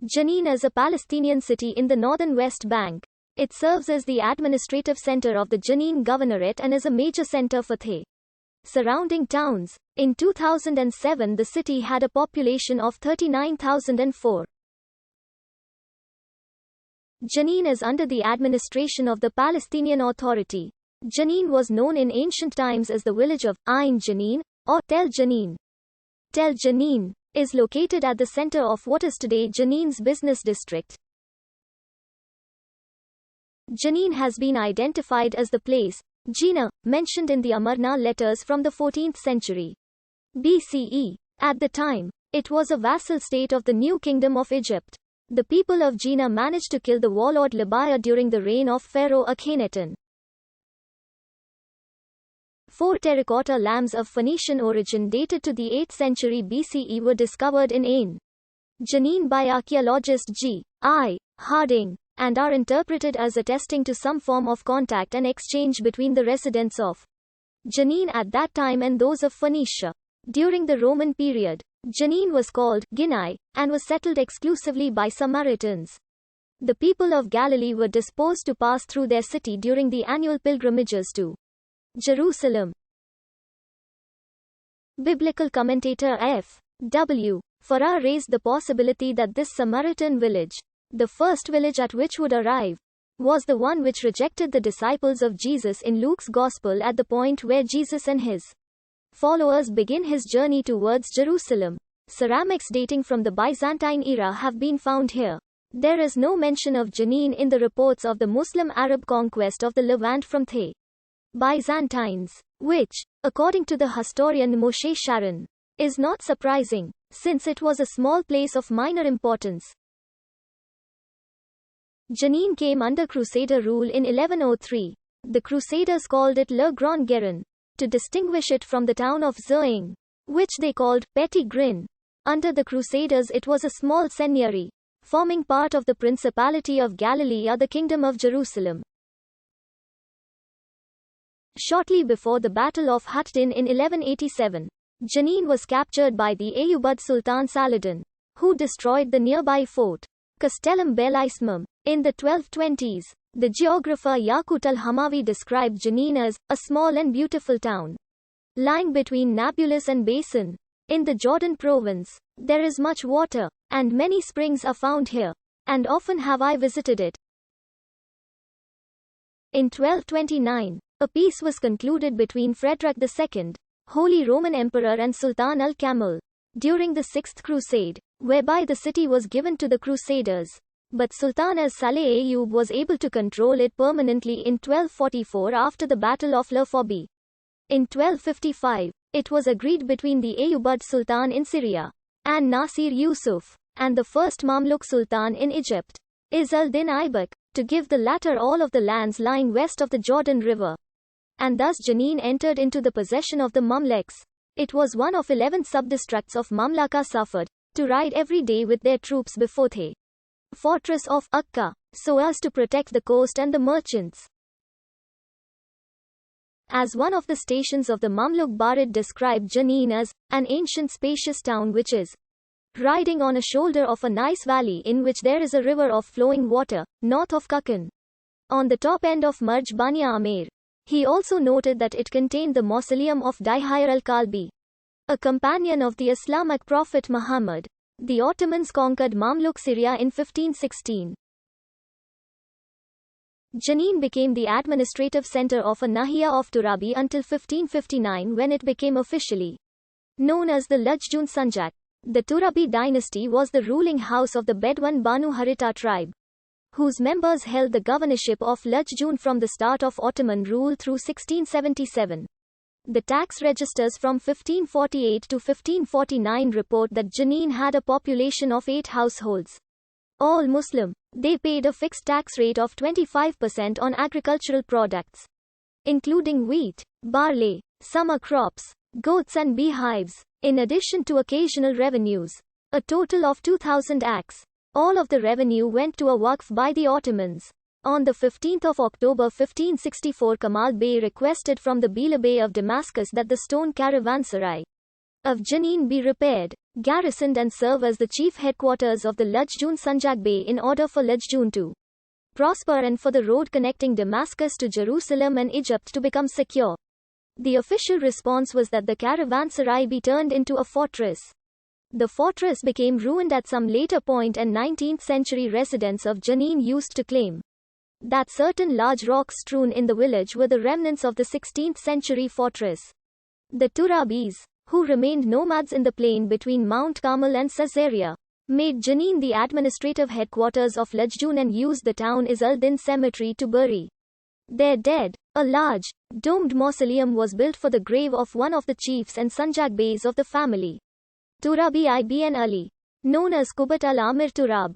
Jenin is a Palestinian city in the northern West Bank. It serves as the administrative center of the Jenin Governorate and is a major center for the surrounding towns. In 2007, the city had a population of 39,004. Jenin is under the administration of the Palestinian Authority. Jenin was known in ancient times as the village of Ain Jenin or Tel Jenin. Tel Jenin is located at the center of what is today Jenin's business district. Jenin has been identified as the place, Jenin, mentioned in the Amarna letters from the 14th century BCE. At the time, it was a vassal state of the New Kingdom of Egypt. The people of Jenin managed to kill the warlord Libiah during the reign of Pharaoh Akhenaten. 4 terracotta lamps of Phoenician origin dated to the 8th century BCE were discovered in Ain Jenin by archaeologist G.I. Harding, and are interpreted as attesting to some form of contact and exchange between the residents of Jenin at that time and those of Phoenicia. During the Roman period, Jenin was called Ginai, and was settled exclusively by Samaritans. The people of Galilee were disposed to pass through their city during the annual pilgrimages to Jerusalem. Biblical commentator F. W. Farrar raised the possibility that this Samaritan village, the first village at which would arrive, was the one which rejected the disciples of Jesus in Luke's Gospel at the point where Jesus and his followers begin his journey towards Jerusalem. Ceramics dating from the Byzantine era have been found here. There is no mention of Jenin in the reports of the Muslim-Arab conquest of the Levant from the Byzantines, which, according to the historian Moshe Sharon, is not surprising, since it was a small place of minor importance. Jenin came under Crusader rule in 1103. The Crusaders called it Le Grand Guérin, to distinguish it from the town of Zereng, which they called Petit Grin. Under the Crusaders it was a small seigneury, forming part of the Principality of Galilee or the Kingdom of Jerusalem. Shortly before the Battle of Hattin in 1187, Jenin was captured by the Ayyubid Sultan Saladin, who destroyed the nearby fort, Castellum Bellismum. In the 1220s, the geographer Yaqut al-Hamawi described Jenin as a small and beautiful town lying between Nablus and Basin. In the Jordan province, there is much water, and many springs are found here, and often have I visited it. In 1229, a peace was concluded between Frederick II, Holy Roman Emperor, and Sultan al-Kamil during the Sixth Crusade, whereby the city was given to the Crusaders. But Sultan as-Saleh Ayyub was able to control it permanently in 1244 after the Battle of La Forbie. In 1255, it was agreed between the Ayyubid Sultan in Syria, and Nasir Yusuf, and the first Mamluk Sultan in Egypt, Izz al-Din Aibak, to give the latter all of the lands lying west of the Jordan River. And thus Jenin entered into the possession of the Mamluks. It was one of 11 subdistricts of Mamlaka Safed, to ride every day with their troops before the fortress of Akka, so as to protect the coast and the merchants. As one of the stations of the Mamluk Barid described Jenin as an ancient spacious town which is riding on a shoulder of a nice valley in which there is a river of flowing water, north of Kakan, on the top end of Marj Bania Amir. He also noted that it contained the mausoleum of Dihayr al-Kalbi, a companion of the Islamic prophet Muhammad. The Ottomans conquered Mamluk Syria in 1516. Jenin became the administrative center of a Nahia of Turabi until 1559, when it became officially known as the Lajjun Sanjak. The Turabi dynasty was the ruling house of the Bedouin Banu Harita tribe, whose members held the governorship of Lajjun from the start of Ottoman rule through 1677. The tax registers from 1548 to 1549 report that Jenin had a population of 8 households, all Muslim. They paid a fixed tax rate of 25% on agricultural products, including wheat, barley, summer crops, goats and beehives, in addition to occasional revenues. A total of 2,000 acres. All of the revenue went to a waqf by the Ottomans. On the 15th of October 1564, Kamal Bey requested from the Bila Bey of Damascus that the stone caravanserai of Jenin be repaired, garrisoned and serve as the chief headquarters of the Lajjun Sanjak Bey in order for Lajjun to prosper and for the road connecting Damascus to Jerusalem and Egypt to become secure. The official response was that the caravanserai be turned into a fortress. The fortress became ruined at some later point, and 19th century residents of Jenin used to claim that certain large rocks strewn in the village were the remnants of the 16th century fortress. The Turabis, who remained nomads in the plain between Mount Carmel and Caesarea, made Jenin the administrative headquarters of Lajjun and used the town Izz-al-Din cemetery to bury their dead. A large, domed mausoleum was built for the grave of one of the chiefs and Sanjak Beys of the family, Turabi ibn Ali, known as Qubat al-Amir Turab.